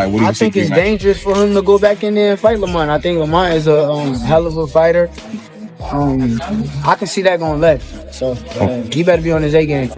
I think it's dangerous for him to go back in there and fight Lamont. I think Lamont is a hell of a fighter. I can see that going left. So he better be on his A game.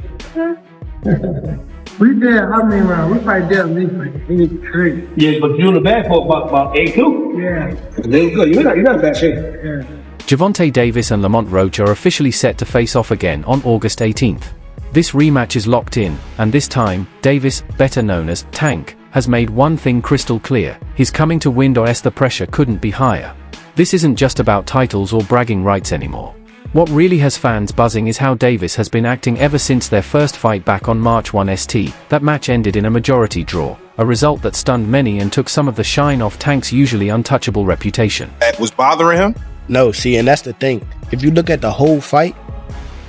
We did how many rounds? We probably did at least 3. Yeah, but you in the bag for about 8 too. Yeah. There you go. You're not bad shape. Yeah. Gervonta Davis and Lamont Roach are officially set to face off again on August 18th. This rematch is locked in, and this time, Davis, better known as Tank, has made one thing crystal clear: he's coming to win or else the pressure couldn't be higher. This isn't just about titles or bragging rights anymore. What really has fans buzzing is how Davis has been acting ever since their first fight back on March 1 ST. That match ended in a majority draw, a result that stunned many and took some of the shine off Tank's usually untouchable reputation. That was bothering him? No, see, and that's the thing. If you look at the whole fight,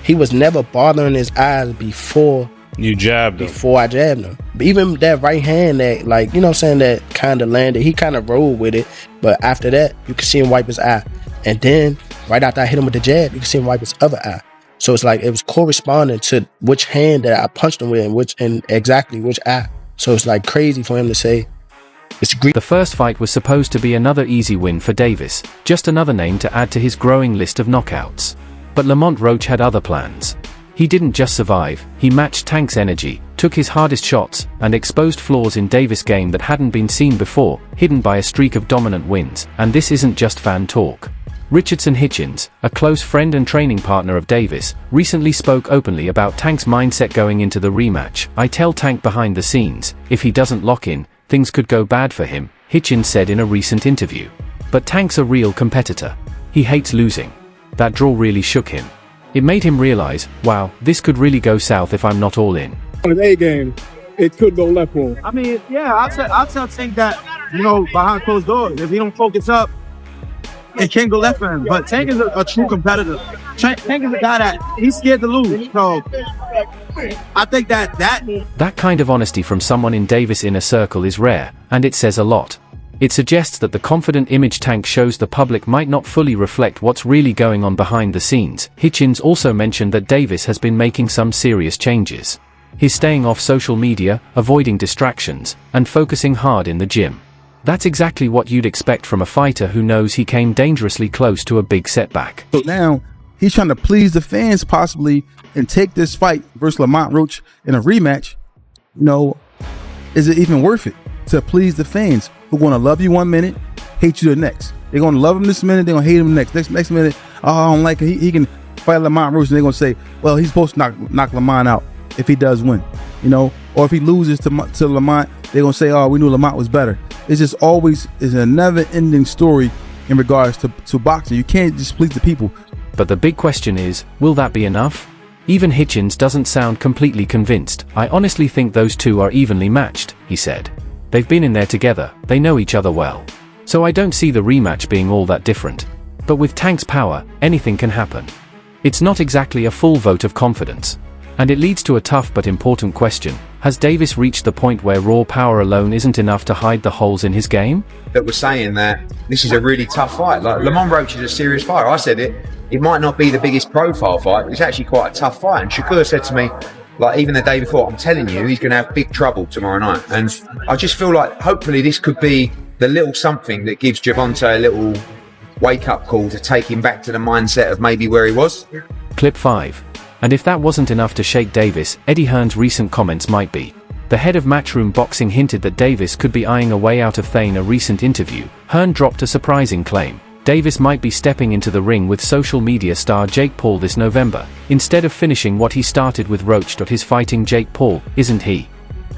he was never bothering his eyes before you jabbed him. Before I jabbed him. But even that right hand that, like, you know what I'm saying, that kind of landed, he kind of rolled with it. But after that, you can see him wipe his eye. And then, right after I hit him with the jab, you can see him wipe his other eye. So it's like, it was corresponding to which hand that I punched him with and exactly which eye. So it's like crazy for him to say, it's great. The first fight was supposed to be another easy win for Davis, just another name to add to his growing list of knockouts. But Lamont Roach had other plans. He didn't just survive, he matched Tank's energy, took his hardest shots, and exposed flaws in Davis' game that hadn't been seen before, hidden by a streak of dominant wins. And this isn't just fan talk. Richardson Hitchens, a close friend and training partner of Davis, recently spoke openly about Tank's mindset going into the rematch. "I tell Tank behind the scenes, if he doesn't lock in, things could go bad for him," Hitchens said in a recent interview. But Tank's a real competitor. He hates losing. That draw really shook him. It made him realize, wow, this could really go south if I'm not all in. On an A game, it could go left for him. I mean, yeah, I'll tell Tank that, behind closed doors, if he don't focus up, it can go left for him. But Tank is a true competitor. Tank is a guy that he's scared to lose. So I think that kind of honesty from someone in Davis' inner circle is rare, and it says a lot. It suggests that the confident image Tank shows the public might not fully reflect what's really going on behind the scenes. Hitchens also mentioned that Davis has been making some serious changes. He's staying off social media, avoiding distractions, and focusing hard in the gym. That's exactly what you'd expect from a fighter who knows he came dangerously close to a big setback. So now he's trying to please the fans possibly and take this fight versus Lamont Roach in a rematch. Is it even worth it to please the fans who are going to love you one minute, hate you the next? They're going to love him this minute, they're going to hate him next minute. Oh, I don't like it. He can fight Lamont Roach, and they're going to say, well, he's supposed to knock Lamont out if he does win, or if he loses to Lamont, they're going to say, oh, we knew Lamont was better. It's just always is a never-ending story in regards to boxing. You can't just please the people. But the big question is, will that be enough? Even Hitchens doesn't sound completely convinced. "I honestly think those two are evenly matched," he said. "They've been in there together, they know each other well. So I don't see the rematch being all that different. But with Tank's power, anything can happen." It's not exactly a full vote of confidence. And it leads to a tough but important question. Has Davis reached the point where raw power alone isn't enough to hide the holes in his game? That was saying that this is a really tough fight. Like, Lamont Roach is a serious fighter. I said it. It might not be the biggest profile fight, but it's actually quite a tough fight. And Shakur said to me, even the day before, "I'm telling you, he's going to have big trouble tomorrow night." And I just feel like hopefully this could be the little something that gives Gervonta a little wake-up call to take him back to the mindset of maybe where he was. Clip 5. And if that wasn't enough to shake Davis, Eddie Hearn's recent comments might be. The head of Matchroom Boxing hinted that Davis could be eyeing a way out of Thane. A recent interview, Hearn dropped a surprising claim. Davis might be stepping into the ring with social media star Jake Paul this November, instead of finishing what he started with Roach. He's fighting Jake Paul, isn't he?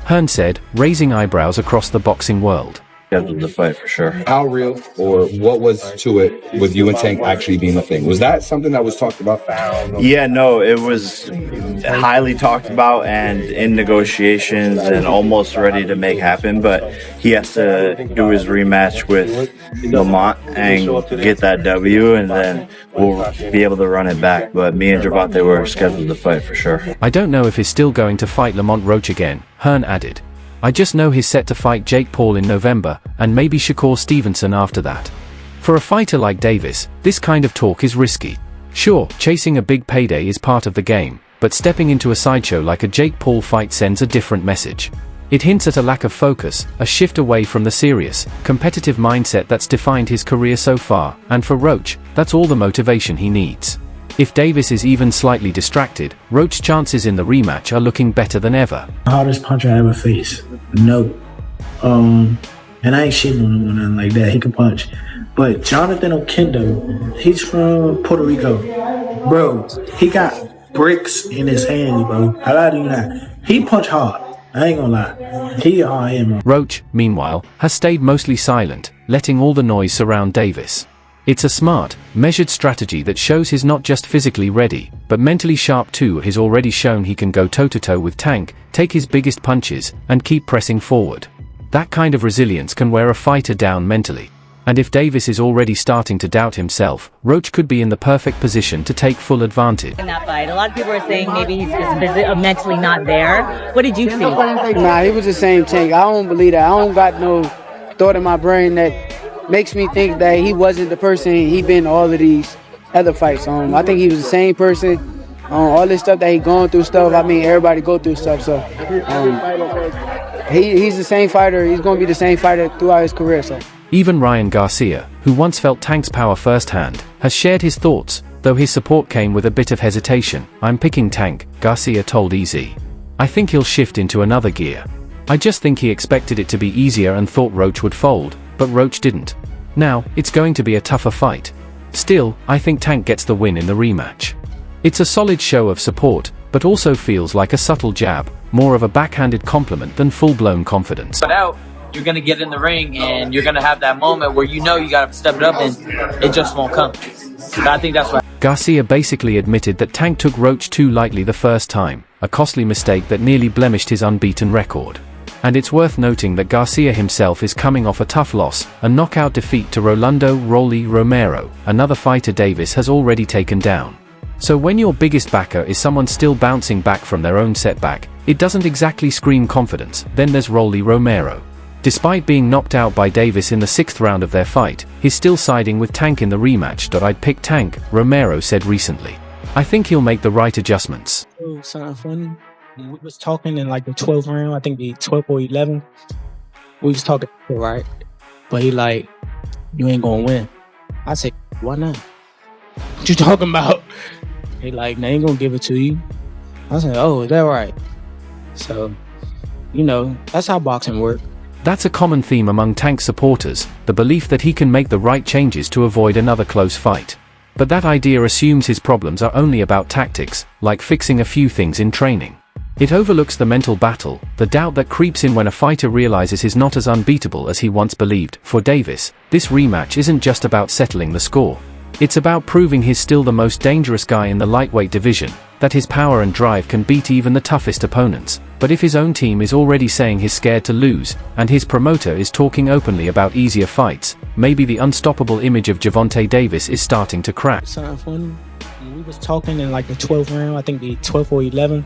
Hearn said, raising eyebrows across the boxing world. Scheduled the fight for sure. How real or what was to it with you and Tank actually being a thing? Was that something that was talked about? Yeah, no, it was highly talked about and in negotiations and almost ready to make happen, but he has to do his rematch with Lamont and get that W, and then we'll be able to run it back. But me and Gervonta were scheduled to fight for sure. "I don't know if he's still going to fight Lamont Roach again," Hearn added. "I just know he's set to fight Jake Paul in November, and maybe Shakur Stevenson after that." For a fighter like Davis, this kind of talk is risky. Sure, chasing a big payday is part of the game, but stepping into a sideshow like a Jake Paul fight sends a different message. It hints at a lack of focus, a shift away from the serious, competitive mindset that's defined his career so far, and for Roach, that's all the motivation he needs. If Davis is even slightly distracted, Roach's chances in the rematch are looking better than ever. Hardest puncher I ever faced. No. And I ain't shitting on him or nothing like that. He can punch. But Jonathan Okendo, he's from Puerto Rico. Bro, he got bricks in his hands, bro. I lie to you not. He punch hard. I ain't gonna lie. He are him. Roach, meanwhile, has stayed mostly silent, letting all the noise surround Davis. It's a smart, measured strategy that shows he's not just physically ready, but mentally sharp too. He's already shown he can go toe-to-toe with Tank, take his biggest punches, and keep pressing forward. That kind of resilience can wear a fighter down mentally. And if Davis is already starting to doubt himself, Roach could be in the perfect position to take full advantage. In that fight, a lot of people are saying maybe he's just mentally not there. What did you see? Nah, he was the same Tank. I don't believe that. I don't got no thought in my brain that makes me think that he wasn't the person he been all of these other fights. I think he was the same person. All this stuff that he going through stuff. I mean, everybody go through stuff. So he's the same fighter. He's going to be the same fighter throughout his career. So even Ryan Garcia, who once felt Tank's power firsthand, has shared his thoughts, though his support came with a bit of hesitation. "I'm picking Tank," Garcia told Easy. "I think he'll shift into another gear. I just think he expected it to be easier and thought Roach would fold, but Roach didn't. Now, it's going to be a tougher fight. Still, I think Tank gets the win in the rematch." It's a solid show of support, but also feels like a subtle jab, more of a backhanded compliment than full-blown confidence. But out, you're going to get in the ring and you're going to have that moment where you know you got to step it up and it just won't come. But I think that's why. Garcia basically admitted that Tank took Roach too lightly the first time, a costly mistake that nearly blemished his unbeaten record. And it's worth noting that Garcia himself is coming off a tough loss, a knockout defeat to Rolando "Rolly" Romero, another fighter Davis has already taken down. So when your biggest backer is someone still bouncing back from their own setback, it doesn't exactly scream confidence. Then there's Rolly Romero. Despite being knocked out by Davis in the 6th round of their fight, he's still siding with Tank in the rematch. "I'd pick Tank," Romero said recently. "I think he'll make the right adjustments." Something funny. We was talking in like the 12th round, I think the 12th or 11th. We was talking, right? But he like, "You ain't gonna win." I said, "Why not?" "What you talking about?" He like, "They ain't gonna give it to you." I said, "Oh, is that right?" So, that's how boxing works. That's a common theme among Tank supporters, the belief that he can make the right changes to avoid another close fight. But that idea assumes his problems are only about tactics, like fixing a few things in training. It overlooks the mental battle, the doubt that creeps in when a fighter realizes he's not as unbeatable as he once believed. For Davis, this rematch isn't just about settling the score. It's about proving he's still the most dangerous guy in the lightweight division, that his power and drive can beat even the toughest opponents. But if his own team is already saying he's scared to lose, and his promoter is talking openly about easier fights, maybe the unstoppable image of Gervonta Davis is starting to crack. Something funny. We was talking in like the 12th round, I think the 12th or 11th.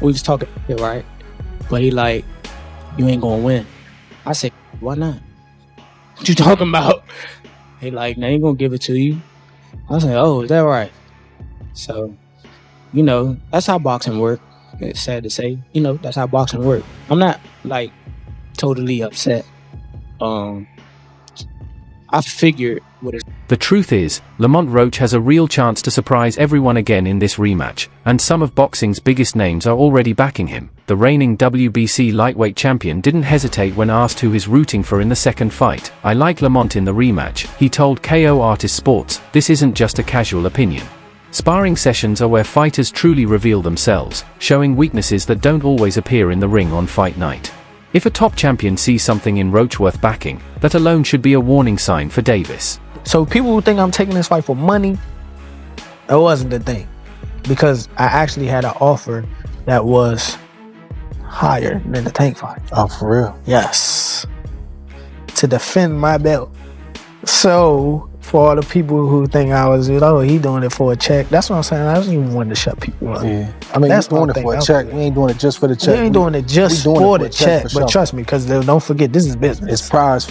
We was talking, right? But he like, "You ain't gonna win." I said, "Why not?" "What you talking about?" He like, "They ain't gonna give it to you." I said, "Oh, is that right?" So, that's how boxing works. It's sad to say, that's how boxing works. I'm not like totally upset. I figured what it. The truth is, Lamont Roach has a real chance to surprise everyone again in this rematch, and some of boxing's biggest names are already backing him. The reigning WBC lightweight champion didn't hesitate when asked who he's rooting for in the second fight. "I like Lamont in the rematch," he told KO Artist Sports. "This isn't just a casual opinion. Sparring sessions are where fighters truly reveal themselves, showing weaknesses that don't always appear in the ring on fight night." If a top champion sees something in Roach worth backing, that alone should be a warning sign for Davis. So people who think I'm taking this fight for money, that wasn't the thing. Because I actually had an offer that was higher than the Tank fight. Oh, for real? Yes. To defend my belt. So, for all the people who think I was, he doing it for a check. That's what I'm saying. I don't even want to shut people up. Yeah. I mean, that's doing it for a check. We ain't doing it just for the check. We ain't doing it just for the check. But trust me, because don't forget, this is business. It's prize.